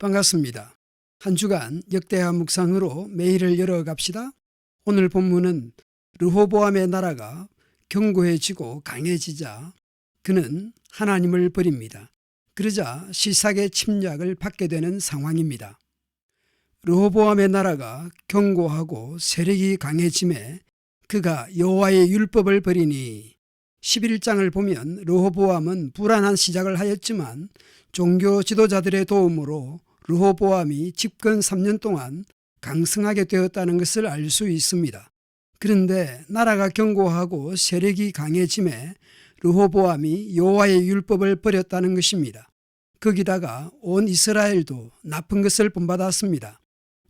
반갑습니다. 한 주간 역대하 묵상으로 매일을 열어갑시다. 오늘 본문은 르호보암의 나라가 견고해지고 강해지자 그는 하나님을 버립니다. 그러자 시삭의 침략을 받게 되는 상황입니다. 르호보암의 나라가 견고하고 세력이 강해짐에 그가 여호와의 율법을 버리니 11장을 보면 르호보암은 불안한 시작을 하였지만 종교 지도자들의 도움으로 르호보암이 집권 3년 동안 강성하게 되었다는 것을 알 수 있습니다. 그런데 나라가 견고하고 세력이 강해짐에 르호보암이 여호와의 율법을 버렸다는 것입니다. 거기다가 온 이스라엘도 나쁜 것을 본받았습니다.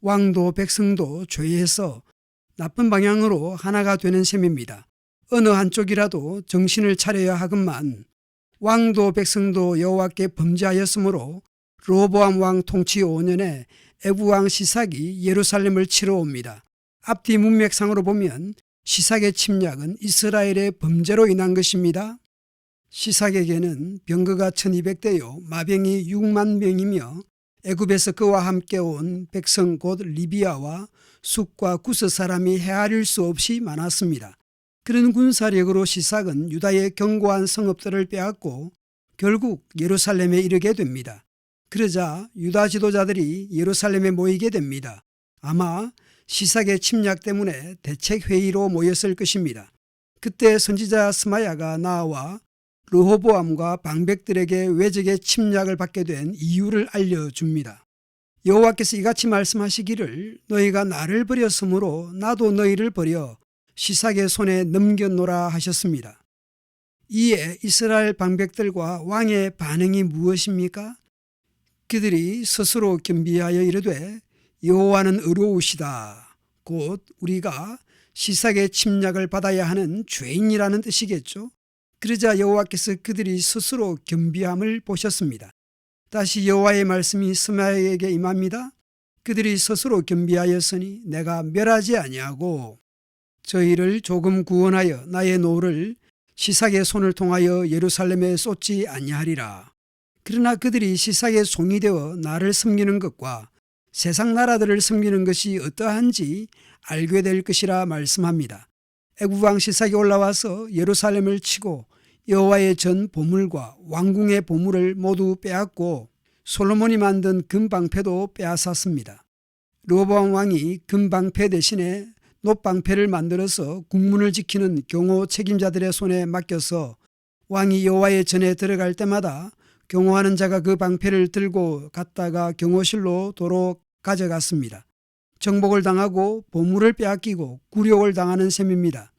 왕도 백성도 죄에서 나쁜 방향으로 하나가 되는 셈입니다. 어느 한쪽이라도 정신을 차려야 하건만 왕도 백성도 여호와께 범죄하였으므로 르호보암 왕 통치 5년에 애굽왕 시삭이 예루살렘을 치러 옵니다. 앞뒤 문맥상으로 보면 시삭의 침략은 이스라엘의 범죄로 인한 것입니다. 시삭에게는 병거가 1200대요 마병이 6만 명이며 애굽에서 그와 함께 온 백성 곧 리비아와 숫과 구스 사람이 헤아릴 수 없이 많았습니다. 그런 군사력으로 시삭은 유다의 견고한 성읍들을 빼앗고 결국 예루살렘에 이르게 됩니다. 그러자 유다 지도자들이 예루살렘에 모이게 됩니다. 아마 시삭의 침략 때문에 대책회의로 모였을 것입니다. 그때 선지자 스마야가 나와 르호보암과 방백들에게 외적의 침략을 받게 된 이유를 알려줍니다. 여호와께서 이같이 말씀하시기를 너희가 나를 버렸으므로 나도 너희를 버려 시삭의 손에 넘겨노라 하셨습니다. 이에 이스라엘 방백들과 왕의 반응이 무엇입니까? 그들이 스스로 겸비하여 이르되 여호와는 의로우시다. 곧 우리가 시삭의 침략을 받아야 하는 죄인이라는 뜻이겠죠. 그러자 여호와께서 그들이 스스로 겸비함을 보셨습니다. 다시 여호와의 말씀이 스마야에게 임합니다. 그들이 스스로 겸비하였으니 내가 멸하지 아니하고 저희를 조금 구원하여 나의 노를 시삭의 손을 통하여 예루살렘에 쏟지 아니하리라. 그러나 그들이 시삭의 종이 되어 나를 섬기는 것과 세상 나라들을 섬기는 것이 어떠한지 알게 될 것이라 말씀합니다. 애굽왕 시삭이 올라와서 예루살렘을 치고 여호와의 전 보물과 왕궁의 보물을 모두 빼앗고 솔로몬이 만든 금방패도 빼앗았습니다. 르호보암 왕이 금방패 대신에 놋방패를 만들어서 국문을 지키는 경호 책임자들의 손에 맡겨서 왕이 여호와의 전에 들어갈 때마다 경호하는 자가 그 방패를 들고 갔다가 경호실로 도로 가져갔습니다. 정복을 당하고 보물을 빼앗기고 굴욕을 당하는 셈입니다.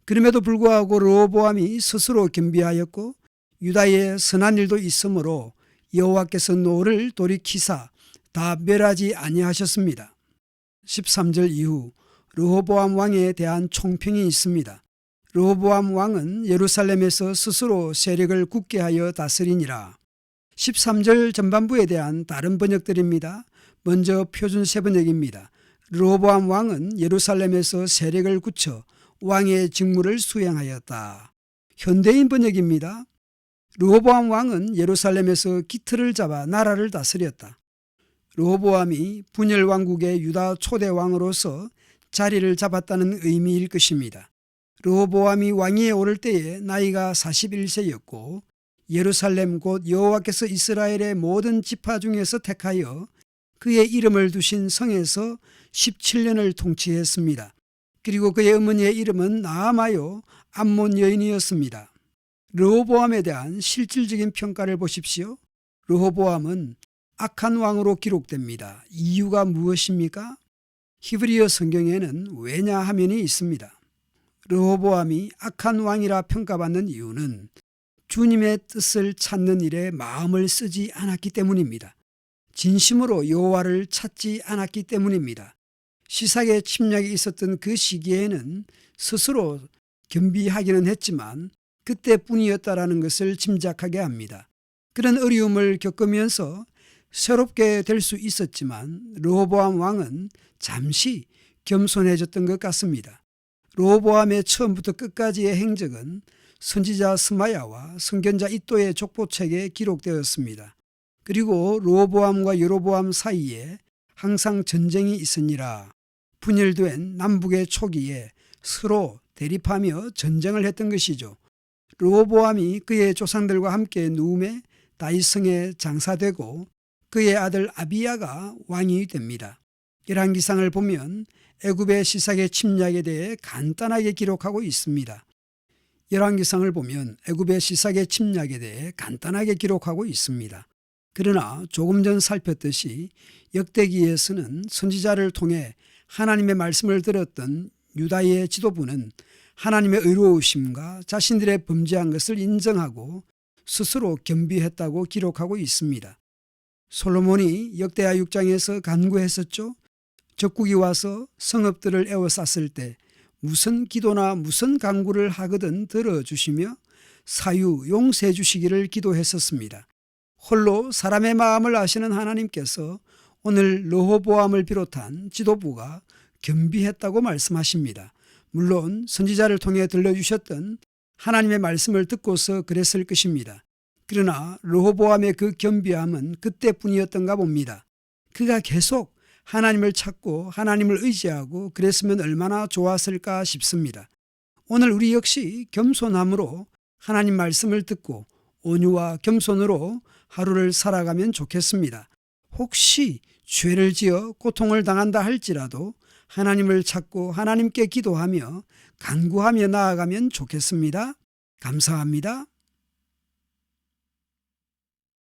그럼에도 불구하고 르호보암이 스스로 겸비하였고 유다에 선한 일도 있으므로 여호와께서 노를 돌이키사 다 멸하지 아니하셨습니다. 13절 이후 르호보암 왕에 대한 총평이 있습니다. 르호보암 왕은 예루살렘에서 스스로 세력을 굳게 하여 다스리니라. 13절 전반부에 대한 다른 번역들입니다. 먼저 표준세 번역입니다. 르호보암 왕은 예루살렘에서 세력을 굳혀 왕의 직무를 수행하였다. 현대인 번역입니다. 르호보암 왕은 예루살렘에서 기틀을 잡아 나라를 다스렸다. 르호보암이 분열 왕국의 유다 초대 왕으로서 자리를 잡았다는 의미일 것입니다. 르호보암이 왕위에 오를 때에 나이가 41세였고 예루살렘 곧 여호와께서 이스라엘의 모든 지파 중에서 택하여 그의 이름을 두신 성에서 17년을 통치했습니다. 그리고 그의 어머니의 이름은 나아마요 암몬 여인이었습니다. 르호보암에 대한 실질적인 평가를 보십시오. 르호보암은 악한 왕으로 기록됩니다. 이유가 무엇입니까? 히브리어 성경에는 왜냐하면이 있습니다. 르호보암이 악한 왕이라 평가받는 이유는 주님의 뜻을 찾는 일에 마음을 쓰지 않았기 때문입니다. 진심으로 여호와를 찾지 않았기 때문입니다. 시삭의 침략이 있었던 그 시기에는 스스로 겸비하기는 했지만 그때뿐이었다라는 것을 짐작하게 합니다. 그런 어려움을 겪으면서 새롭게 될 수 있었지만 르호보암 왕은 잠시 겸손해졌던 것 같습니다. 르호보암의 처음부터 끝까지의 행적은 선지자 스마야와 선견자 이도의 족보책에 기록되었습니다. 그리고 르호보암과 여로보암 사이에 항상 전쟁이 있으니라. 분열된 남북의 초기에 서로 대립하며 전쟁을 했던 것이죠. 르호보암이 그의 조상들과 함께 누움에 다윗성에 장사되고 그의 아들 아비야가 왕이 됩니다. 열왕기상을 보면 애굽의 시삭의 침략에 대해 간단하게 기록하고 있습니다. 열왕기상을 보면 애굽의 시삭의 침략에 대해 간단하게 기록하고 있습니다. 그러나 조금 전 살폈듯이 역대기에서는 선지자를 통해 하나님의 말씀을 들었던 유다의 지도부는 하나님의 의로우심과 자신들의 범죄한 것을 인정하고 스스로 겸비했다고 기록하고 있습니다. 솔로몬이 역대하 6장에서 간구했었죠. 적국이 와서 성읍들을 에워쌌을 때 무슨 기도나 무슨 간구를 하거든 들어주시며 사유 용서해 주시기를 기도했었습니다. 홀로 사람의 마음을 아시는 하나님께서 오늘 르호보암을 비롯한 지도부가 겸비했다고 말씀하십니다. 물론 선지자를 통해 들려주셨던 하나님의 말씀을 듣고서 그랬을 것입니다. 그러나 르호보암의 그 겸비함은 그때뿐이었던가 봅니다. 그가 계속 하나님을 찾고 하나님을 의지하고 그랬으면 얼마나 좋았을까 싶습니다. 오늘 우리 역시 겸손함으로 하나님 말씀을 듣고 온유와 겸손으로 하루를 살아가면 좋겠습니다. 혹시 죄를 지어 고통을 당한다 할지라도 하나님을 찾고 하나님께 기도하며 간구하며 나아가면 좋겠습니다. 감사합니다.